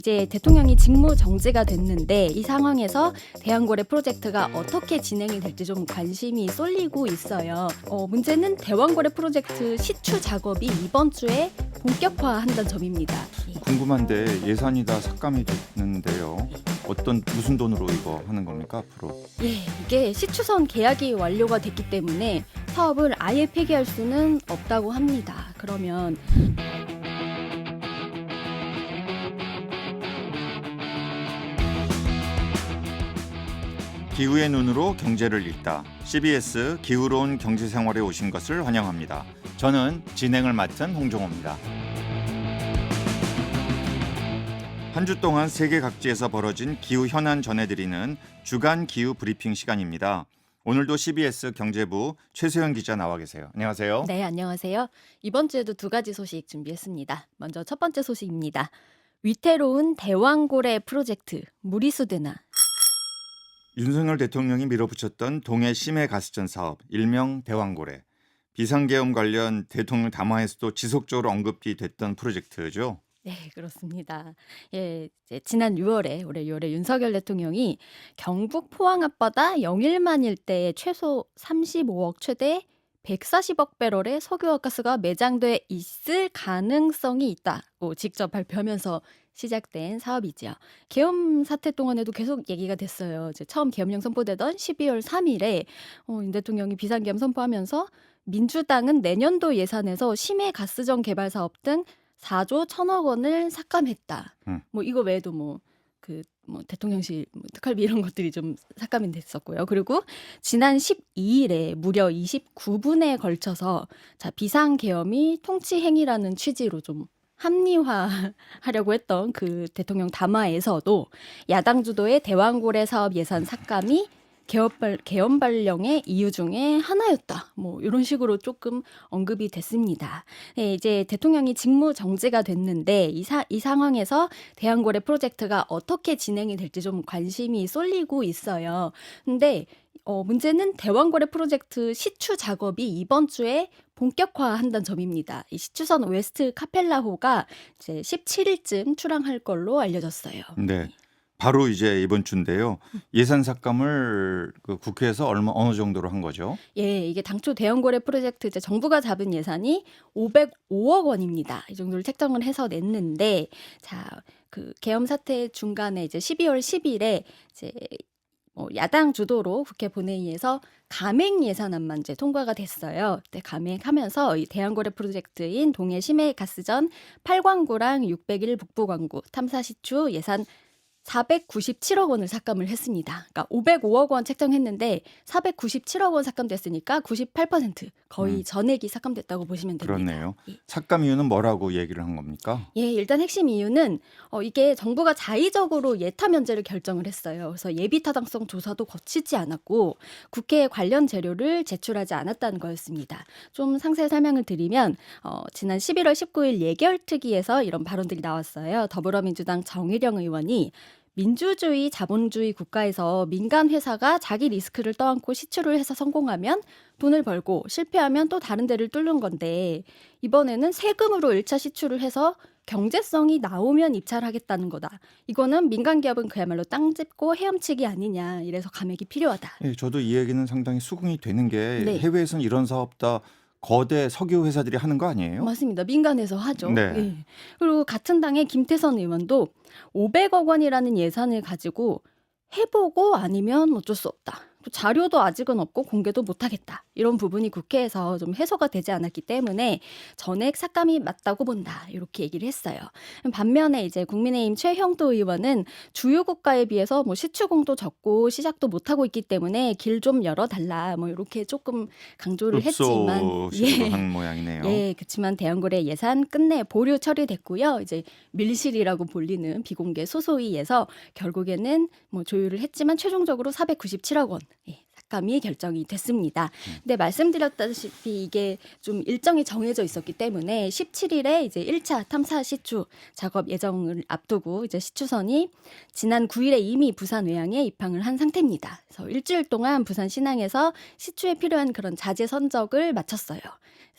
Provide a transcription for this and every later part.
이제 대통령이 직무 정지가 됐는데 이 상황에서 대왕고래 프로젝트가 어떻게 진행이 될지 좀 관심이 쏠리고 있어요. 문제는 대왕고래 프로젝트 시추 작업이 이번 주에 본격화한다는 점입니다. 궁금한데 예산이 다 삭감이 됐는데요. 무슨 돈으로 이거 하는 겁니까 앞으로? 이게 시추선 계약이 완료가 됐기 때문에 사업을 아예 폐기할 수는 없다고 합니다. 그러면 기후의 눈으로 경제를 읽다. CBS 기후로운 경제생활에 오신 것을 환영합니다. 저는 진행을 맡은 홍종호입니다. 한 주 동안 세계 각지에서 벌어진 기후 현안 전해드리는 주간 기후 브리핑 시간입니다. 오늘도 CBS 경제부 최소연 기자 나와 계세요. 안녕하세요. 네, 안녕하세요. 이번 주에도 두 가지 소식 준비했습니다. 먼저 첫 번째 소식입니다. 위태로운 대왕고래 프로젝트 무리수되나. 윤석열 대통령이 밀어붙였던 동해 심해 가스전 사업 일명 대왕고래. 비상계엄 관련 대통령 담화에서도 지속적으로 언급이 됐던 프로젝트죠. 네, 그렇습니다. 이제 지난 6월에 올해 6월에 윤석열 대통령이 경북 포항 앞바다 영일만 일대에 최소 35억 최대 140억 배럴의 석유화가스가 매장돼 있을 가능성이 있다고 직접 발표하면서 시작된 사업이지요. 계엄 사태 동안에도 계속 얘기가 됐어요. 이제 처음 계엄령 선포되던 12월 3일에 윤 대통령이 비상계엄 선포하면서 민주당은 내년도 예산에서 심해 가스전 개발 사업 등 4조 1천억 원을 삭감했다. 이거 외에도 대통령실 특활비 이런 것들이 좀 삭감이 됐었고요. 그리고 지난 12일에 무려 29분에 걸쳐서 비상계엄이 통치행위라는 취지로 좀 합리화하려고 했던 그 대통령 담화에서도 야당 주도의 대왕고래 사업 예산 삭감이 계엄 발령의 이유 중에 하나였다. 이런 식으로 조금 언급이 됐습니다. 네, 이제 대통령이 직무 정지가 됐는데 이 상황에서 대왕고래 프로젝트가 어떻게 진행이 될지 좀 관심이 쏠리고 있어요. 근데 문제는 대왕고래 프로젝트 시추 작업이 이번 주에 본격화한다는 점입니다. 이 시추선 웨스트 카펠라호가 이제 17일쯤 출항할 걸로 알려졌어요. 네. 바로 이제 이번 주인데요. 예산 삭감을 국회에서 어느 정도로 한 거죠? 이게 당초 대왕고래 프로젝트 이제 정부가 잡은 예산이 505억 원입니다. 이 정도를 책정을 해서 냈는데, 그 계엄 사태 중간에 이제 12월 10일에 이제 야당 주도로 국회 본회의에서 감액 예산안만 이제 통과가 됐어요. 그때 감액하면서 이 대왕고래 프로젝트인 동해 심해 가스전 8광구랑 601 북부광구 탐사 시추 예산 497억 원을 삭감을 했습니다. 그러니까 505억 원 책정했는데 497억 원 삭감됐으니까 98% 거의 전액이 삭감됐다고 보시면 됩니다. 그렇네요. 삭감 이유는 뭐라고 얘기를 한 겁니까? 일단 핵심 이유는 이게 정부가 자의적으로 예타 면제를 결정을 했어요. 그래서 예비 타당성 조사도 거치지 않았고 국회에 관련 재료를 제출하지 않았다는 거였습니다. 좀 상세 설명을 드리면 지난 11월 19일 예결특위에서 이런 발언들이 나왔어요. 더불어민주당 정의령 의원이 민주주의, 자본주의 국가에서 민간 회사가 자기 리스크를 떠안고 시추를 해서 성공하면 돈을 벌고 실패하면 또 다른 데를 뚫는 건데 이번에는 세금으로 1차 시추를 해서 경제성이 나오면 입찰하겠다는 거다. 이거는 민간 기업은 그야말로 땅 짚고 헤엄치기 아니냐. 이래서 감액이 필요하다. 저도 이 얘기는 상당히 수긍이 되는 게 네. 해외에서는 이런 사업 다 거대 석유 회사들이 하는 거 아니에요? 맞습니다. 민간에서 하죠. 네. 그리고 같은 당의 김태선 의원도 500억 원이라는 예산을 가지고 해보고 아니면 어쩔 수 없다. 또 자료도 아직은 없고 공개도 못하겠다. 이런 부분이 국회에서 좀 해소가 되지 않았기 때문에 전액 삭감이 맞다고 본다. 이렇게 얘기를 했어요. 반면에 이제 국민의힘 최형도 의원은 주요 국가에 비해서 시추공도 적고 시작도 못하고 있기 때문에 길 좀 열어달라. 이렇게 조금 강조를 했지만 흡수식으로 한 모양이네요. 그렇지만 대왕고래 예산 끝내 보류 처리됐고요. 이제 밀실이라고 불리는 비공개 소소위에서 결국에는 조율을 했지만 최종적으로 497억 원 삭감이 결정이 됐습니다. 근데 말씀드렸다시피 이게 좀 일정이 정해져 있었기 때문에 17일에 이제 1차 탐사 시추 작업 예정을 앞두고 이제 시추선이 지난 9일에 이미 부산 외항에 입항을 한 상태입니다. 그래서 일주일 동안 부산 신항에서 시추에 필요한 그런 자재 선적을 마쳤어요.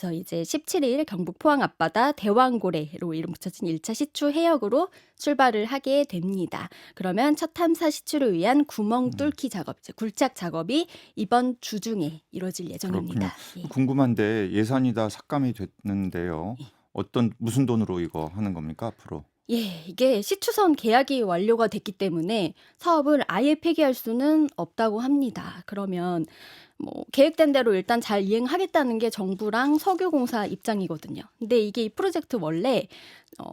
그래서 이제 17일 경북 포항 앞바다 대왕고래로 이름 붙여진 1차 시추 해역으로 출발을 하게 됩니다. 그러면 첫 탐사 시추를 위한 구멍 뚫기 작업, 이제 굴착 작업이 이번 주 중에 이루어질 그렇군요. 예정입니다. 예. 궁금한데 예산이 다 삭감이 됐는데요. 무슨 돈으로 이거 하는 겁니까, 앞으로? 예, 이게 시추선 계약이 완료가 됐기 때문에 사업을 아예 폐기할 수는 없다고 합니다. 그러면 뭐 계획된 대로 일단 잘 이행하겠다는 게 정부랑 석유공사 입장이거든요. 근데 이게 이 프로젝트 원래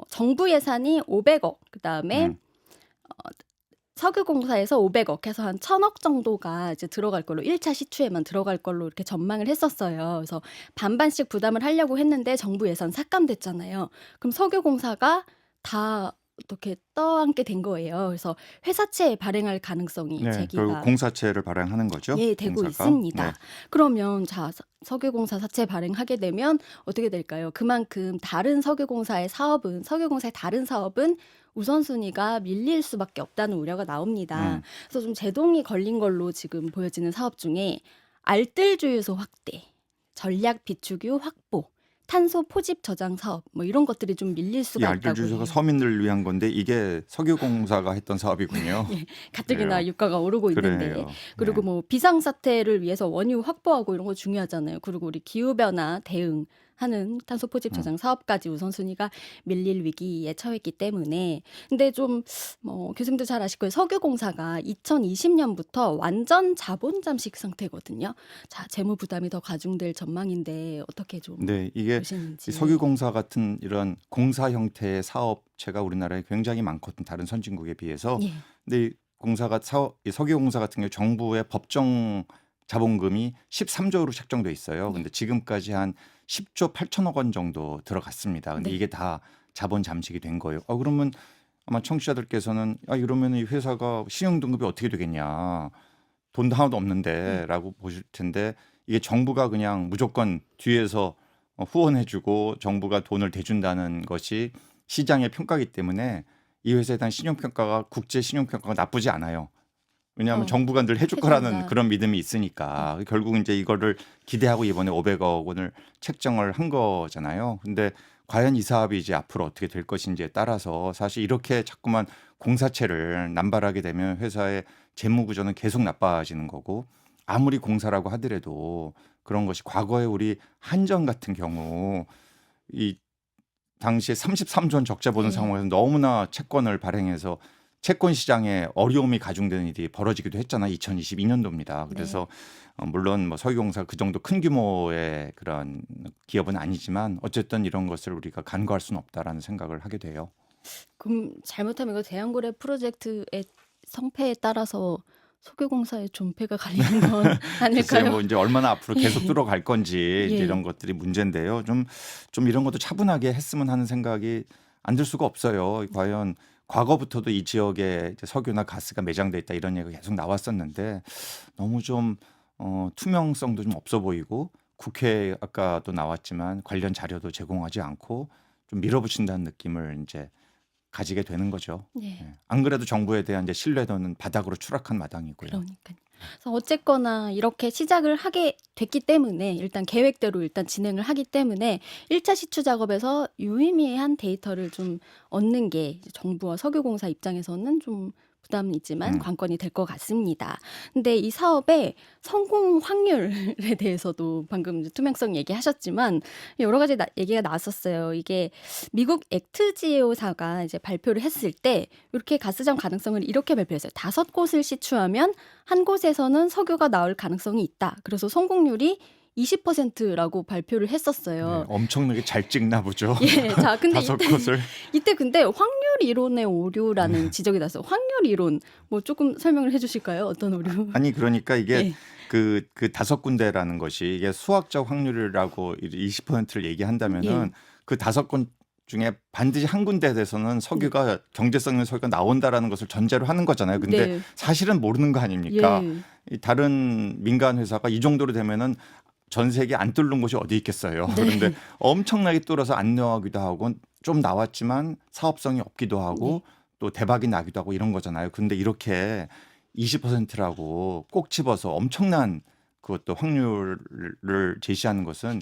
정부 예산이 500억, 그다음에 음. 석유공사에서 500억 해서 한 1000억 정도가 이제 들어갈 걸로 1차 시추에만 들어갈 걸로 이렇게 전망을 했었어요. 그래서 반반씩 부담을 하려고 했는데 정부 예산 삭감됐잖아요. 그럼 석유공사가 다 어떻게 떠안게 된 거예요. 그래서 회사채 발행할 가능성이 네, 결국 제기가 공사채를 발행하는 거죠, 예, 되고 공사가. 있습니다. 네. 그러면 자, 석유공사 사채 발행하게 되면 어떻게 될까요? 그만큼 다른 석유공사의 다른 사업은 우선순위가 밀릴 수밖에 없다는 우려가 나옵니다. 음. 그래서 좀 제동이 걸린 걸로 지금 보여지는 사업 중에 알뜰 주유소 확대, 전략 비축유 확보, 탄소 포집 저장 사업 뭐 이런 것들이 좀 밀릴 이 수가 있다고 알뜰주유소가 해요. 서민들을 위한 건데 이게 석유공사가 했던 사업이군요. 예, 가뜩이나 그래요. 유가가 오르고 있는데 그래요. 그리고 네. 뭐 비상사태를 위해서 원유 확보하고 이런 거 중요하잖아요. 그리고 우리 기후변화 대응하는 탄소 포집 저장 사업까지 우선순위가 밀릴 위기에 처했기 때문에 근데 좀 뭐 교수님도 잘 아실 거예요. 석유공사가 2020년부터 완전 자본 잠식 상태거든요. 자, 재무 부담이 더 가중될 전망인데 어떻게 좀 네, 이게 이 보시는지. 석유공사 같은 이런 공사 형태의 사업체가 우리나라에 굉장히 많거든, 다른 선진국에 비해서. 예. 근데 이 석유공사 같은 경우 정부의 법정 자본금이 13조로 책정돼 있어요. 근데 지금까지 한 10조 8천억 원 정도 들어갔습니다. 근데 네. 이게 다 자본 잠식이 된 거예요. 그러면 아마 청취자들께서는 이러면 이 회사가 신용 등급이 어떻게 되겠냐, 돈도 하나도 없는데라고 보실 텐데, 이게 정부가 그냥 무조건 뒤에서 후원해주고 정부가 돈을 대준다는 것이 시장의 평가이기 때문에 이 회사에 대한 신용평가가, 국제 신용평가가 나쁘지 않아요. 왜냐하면 어, 정부가 늘 해줄 거라는 해준다. 그런 믿음이 있으니까. 결국 이제 이거를 기대하고 이번에 500억 원을 책정을 한 거잖아요. 근데 과연 이 사업이 이제 앞으로 어떻게 될 것인지에 따라서 사실 이렇게 자꾸만 공사채를 남발하게 되면 회사의 재무 구조는 계속 나빠지는 거고, 아무리 공사라고 하더라도 그런 것이 과거에 우리 한전 같은 경우 이 당시에 33조 원 적자 보는 네. 상황에서 너무나 채권을 발행해서 채권 시장에 어려움이 가중되는 일이 벌어지기도 했잖아요. 2022년도입니다. 그래서 물론 뭐 석유공사 그 정도 큰 규모의 그런 기업은 아니지만 어쨌든 이런 것을 우리가 간과할 수는 없다라는 생각을 하게 돼요. 그럼 잘못하면 이거 대왕고래 프로젝트의 성패에 따라서 석유공사의 존폐가 갈리는 건 글쎄요, 아닐까요? 뭐 이제 얼마나 앞으로 계속 뚫어갈 건지 이제 예. 이런 것들이 문제인데요. 좀 이런 것도 차분하게 했으면 하는 생각이 안 들 수가 없어요. 과연 과거부터도 이 지역에 이제 석유나 가스가 매장돼 있다 이런 얘기가 계속 나왔었는데 너무 좀 투명성도 좀 없어 보이고, 국회 아까도 나왔지만 관련 자료도 제공하지 않고 좀 밀어붙인다는 느낌을 이제 가지게 되는 거죠. 예. 예. 안 그래도 정부에 대한 이제 신뢰도는 바닥으로 추락한 마당이고요. 그러니까요. 그래서 어쨌거나 이렇게 시작을 하게 됐기 때문에 일단 계획대로 일단 진행을 하기 때문에 1차 시추 작업에서 유의미한 데이터를 좀 얻는 게 이제 정부와 석유공사 입장에서는 좀 부담은 있지만 관건이 될 것 같습니다. 근데 이 사업의 성공 확률에 대해서도 방금 이제 투명성 얘기하셨지만 여러 가지 얘기가 나왔었어요. 이게 미국 액트지오사가 이제 발표를 했을 때 이렇게 가스점 가능성을 이렇게 발표했어요. 5곳을 시추하면 한 곳에서는 석유가 나올 가능성이 있다. 그래서 성공률이 20%라고 발표를 했었어요. 네, 엄청나게 잘 찍나 보죠. 예, 자, 근데 다섯 곳을. 이때 근데 확률 이론의 오류라는 지적이 났어요. 확률 이론 뭐 조금 설명을 해주실까요? 어떤 오류? 아니 그러니까 이게 예. 그 5군데라는 것이 이게 수학적 확률이라고 20%를 얘기한다면은 그 5군 중에 반드시 한 군데에서는 석유가 경제성 있는 석유가 나온다라는 것을 전제로 하는 거잖아요. 근데 네. 사실은 모르는 거 아닙니까? 예. 이 다른 민간 회사가 이 정도로 되면은 전 세계 안 뚫는 곳이 어디 있겠어요. 그런데 엄청나게 뚫어서 안 나오기도 하고 좀 나왔지만 사업성이 없기도 하고 또 대박이 나기도 하고 이런 거잖아요. 근데 이렇게 20%라고 꼭 집어서 엄청난 그것도 확률을 제시하는 것은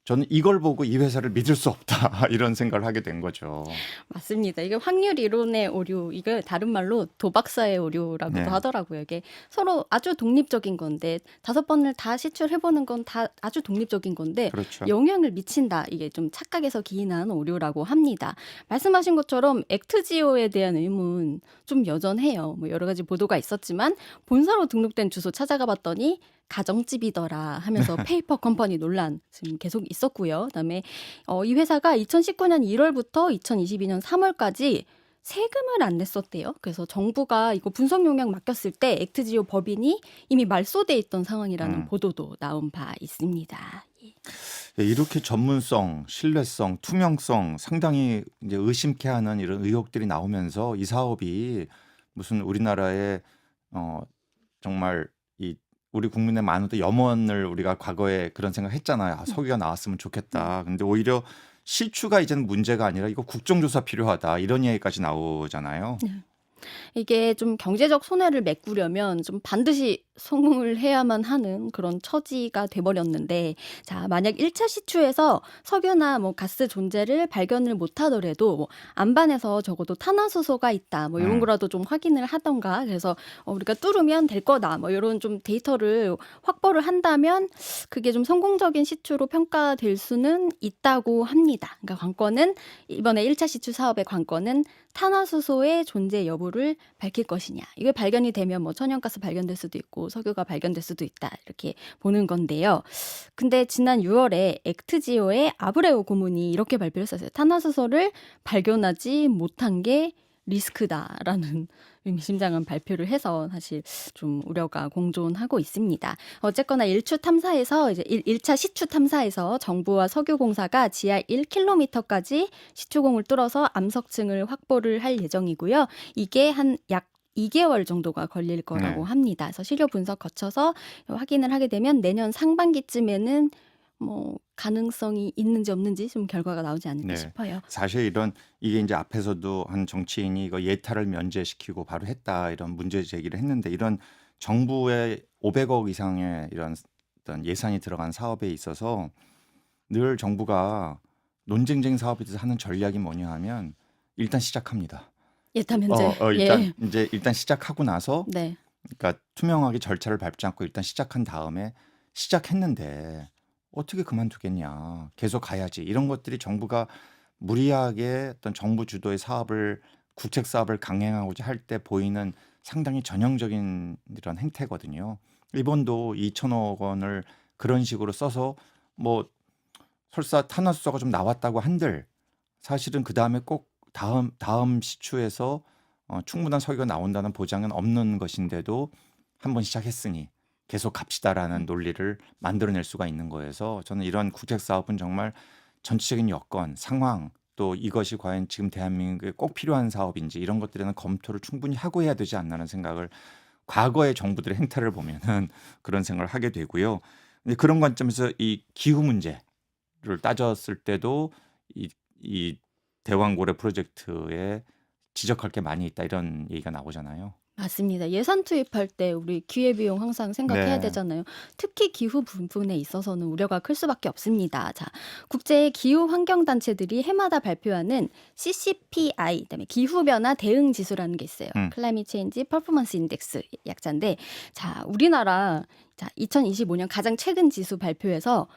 저는 이걸 보고 이 회사를 믿을 수 없다 이런 생각을 하게 된 거죠. 맞습니다. 이게 확률 이론의 오류, 이걸 다른 말로 도박사의 오류라고도 네. 하더라고요. 이게 서로 아주 독립적인 건데 5번을 다 시출해보는 건 다 아주 독립적인 건데 그렇죠. 영향을 미친다. 이게 좀 착각에서 기인한 오류라고 합니다. 말씀하신 것처럼 액트지오에 대한 의문 좀 여전해요. 뭐 여러 가지 보도가 있었지만 본사로 등록된 주소 찾아가 봤더니 가정집이더라 하면서 페이퍼 컴퍼니 논란 지금 계속 있었고요. 그다음에 이 회사가 2019년 1월부터 2022년 3월까지 세금을 안 냈었대요. 그래서 정부가 이거 분석 용역 맡겼을 때 액트지오 법인이 이미 말소돼 있던 상황이라는 보도도 나온 바 있습니다. 예. 예, 이렇게 전문성, 신뢰성, 투명성 상당히 이제 의심케 하는 이런 의혹들이 나오면서 이 사업이 무슨 우리나라의 정말 이 우리 국민의 많은 염원을 우리가 과거에 그런 생각 했잖아요. 아, 석유가 나왔으면 좋겠다. 근데 오히려 실추가 이제는 문제가 아니라 이거 국정조사 필요하다. 이런 얘기까지 나오잖아요. 이게 좀 경제적 손해를 메꾸려면 좀 반드시 성공을 해야만 하는 그런 처지가 돼버렸는데, 자, 만약 1차 시추에서 석유나 뭐 가스 존재를 발견을 못하더라도 뭐 안반에서 적어도 탄화수소가 있다, 뭐 이런 음. 거라도 좀 확인을 하던가, 그래서 우리가 뚫으면 될 거다, 뭐 이런 좀 데이터를 확보를 한다면 그게 좀 성공적인 시추로 평가될 수는 있다고 합니다. 그러니까 관건은 이번에 1차 시추 사업의 관건은 탄화수소의 존재 여부를 밝힐 것이냐. 이게 발견이 되면 뭐 천연가스 발견될 수도 있고 석유가 발견될 수도 있다. 이렇게 보는 건데요. 근데 지난 6월에 액트지오의 아브레오 고문이 이렇게 발표를 했었어요. 탄화수소를 발견하지 못한 게 리스크다라는 의미심장한 발표를 해서 사실 좀 우려가 공존하고 있습니다. 어쨌거나 1차 시추 탐사에서 정부와 석유공사가 지하 1km까지 시추공을 뚫어서 암석층을 확보를 할 예정이고요. 이게 한 약 2개월 정도가 걸릴 거라고 합니다. 그래서 시료 분석 거쳐서 확인을 하게 되면 내년 상반기쯤에는 뭐 가능성이 있는지 없는지 좀 결과가 나오지 않을까 네. 싶어요. 사실 이게 이제 앞에서도 한 정치인이 이거 예타를 면제시키고 바로 했다 이런 문제 제기를 했는데, 이런 정부의 500억 이상의 이런 어떤 예산이 들어간 사업에 있어서 늘 정부가 논쟁적인 사업에 대해서 하는 전략이 뭐냐 하면 일단 시작합니다. 예타 면제. 일단 시작하고 나서 네. 그러니까 투명하게 절차를 밟지 않고 일단 시작한 다음에 시작했는데 어떻게 그만두겠냐. 계속 가야지. 이런 것들이 정부가 무리하게 어떤 정부 주도의 국책 사업을 강행하고자 할 때 보이는 상당히 전형적인 이런 행태거든요. 일본도 2천억 원을 그런 식으로 써서 뭐 설사 탄화수소가 좀 나왔다고 한들 사실은 그 다음에 꼭 다음 시추에서 충분한 석유가 나온다는 보장은 없는 것인데도 한번 시작했으니 계속 갑시다라는 논리를 만들어낼 수가 있는 거여서 저는 이런 국책 사업은 정말 전체적인 여건, 상황, 또 이것이 과연 지금 대한민국에 꼭 필요한 사업인지 이런 것들에는 검토를 충분히 하고 해야 되지 않나는 생각을 과거의 정부들의 행태를 보면은 그런 생각을 하게 되고요. 근데 그런 관점에서 이 기후 문제를 따졌을 때도 이 대왕고래 프로젝트에 지적할 게 많이 있다 이런 얘기가 나오잖아요. 맞습니다. 예산 투입할 때 우리 기회비용 항상 생각해야 네. 되잖아요. 특히 기후 부분에 있어서는 우려가 클 수밖에 없습니다. 자, 국제 기후 환경 단체들이 해마다 발표하는 CCPI, 그다음에 기후 변화 대응 지수라는 게 있어요. Climate Change Performance Index 약자인데, 자, 우리나라 2025년 가장 최근 지수 발표에서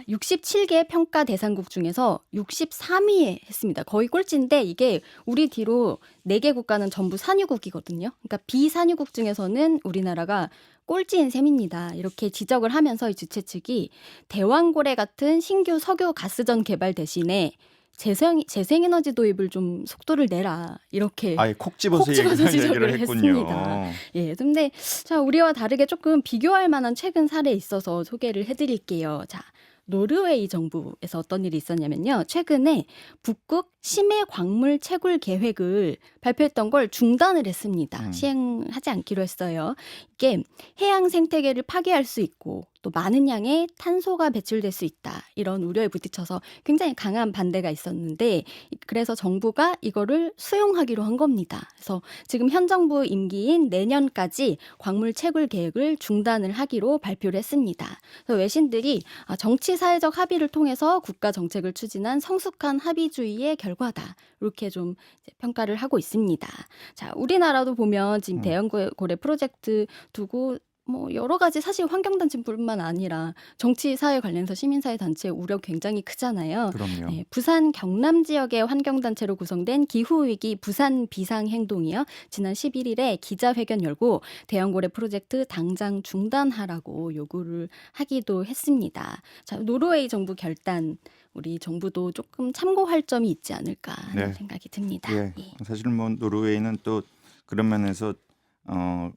67개 평가 대상국 중에서 63위에 했습니다. 거의 꼴찌인데 이게 우리 뒤로 4개 국가는 전부 산유국이거든요. 그러니까 비산유국 중에서는 우리나라가 꼴찌인 셈입니다. 이렇게 지적을 하면서 이 주최 측이 대왕고래 같은 신규 석유 가스전 개발 대신에 재생에너지 도입을 좀 속도를 내라. 이렇게 아예 콕 집어서 지적을 얘기를 했군요. 했습니다. 예, 근데 자, 우리와 다르게 조금 비교할 만한 최근 사례에 있어서 소개를 해드릴게요. 자, 노르웨이 정부에서 어떤 일이 있었냐면요. 최근에 북극 심해 광물 채굴 계획을 발표했던 걸 중단을 했습니다. 시행하지 않기로 했어요. 이게 해양 생태계를 파괴할 수 있고 또 많은 양의 탄소가 배출될 수 있다. 이런 우려에 부딪혀서 굉장히 강한 반대가 있었는데 그래서 정부가 이거를 수용하기로 한 겁니다. 그래서 지금 현 정부 임기인 내년까지 광물 채굴 계획을 중단을 하기로 발표를 했습니다. 그래서 외신들이 정치 사회적 합의를 통해서 국가 정책을 추진한 성숙한 합의주의의 결과다. 이렇게 좀 이제 평가를 하고 있습니다. 자, 우리나라도 보면 지금 음. 대형고래 프로젝트 두고 뭐 여러 가지 사실 환경단체뿐만 아니라 정치 사회 관련해서 시민사회 단체의 우려 굉장히 크잖아요. 그럼요. 네, 부산 경남 지역의 환경단체로 구성된 기후위기 부산 비상행동이요. 지난 11일에 기자회견 열고 대형고래 프로젝트 당장 중단하라고 요구를 하기도 했습니다. 자, 노르웨이 정부 결단 우리 정부도 조금 참고할 점이 있지 않을까 하는 네. 생각이 듭니다. 예. 예. 사실 뭐 노르웨이는 또 그런 면에서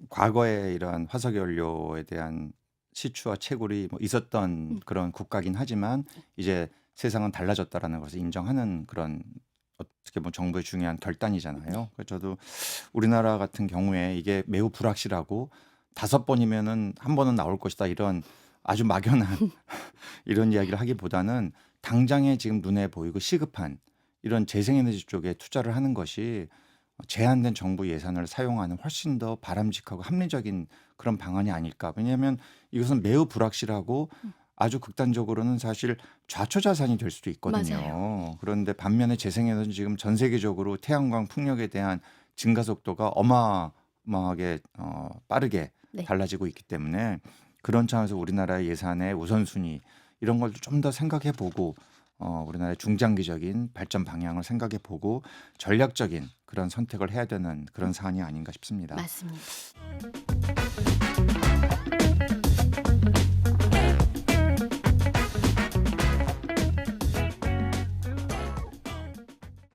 과거에 이러한 화석 연료에 대한 시추와 채굴이 뭐 있었던 그런 국가긴 하지만 이제 세상은 달라졌다라는 것을 인정하는 그런 어떻게 보면 정부의 중요한 결단이잖아요. 그래서 저도 우리나라 같은 경우에 이게 매우 불확실하고 5번이면은 한 번은 나올 것이다 이런 아주 막연한 이런 이야기를 하기보다는 당장에 지금 눈에 보이고 시급한 이런 재생에너지 쪽에 투자를 하는 것이 제한된 정부 예산을 사용하는 훨씬 더 바람직하고 합리적인 그런 방안이 아닐까. 왜냐하면 이것은 매우 불확실하고 아주 극단적으로는 사실 좌초자산이 될 수도 있거든요. 맞아요. 그런데 반면에 재생에너지 지금 전 세계적으로 태양광 풍력에 대한 증가 속도가 어마어마하게 빠르게 네. 달라지고 있기 때문에 그런 차원에서 우리나라의 예산의 우선순위 이런 걸 좀 더 생각해 보고 우리나라의 중장기적인 발전 방향을 생각해 보고 전략적인 그런 선택을 해야 되는 그런 사안이 아닌가 싶습니다. 맞습니다.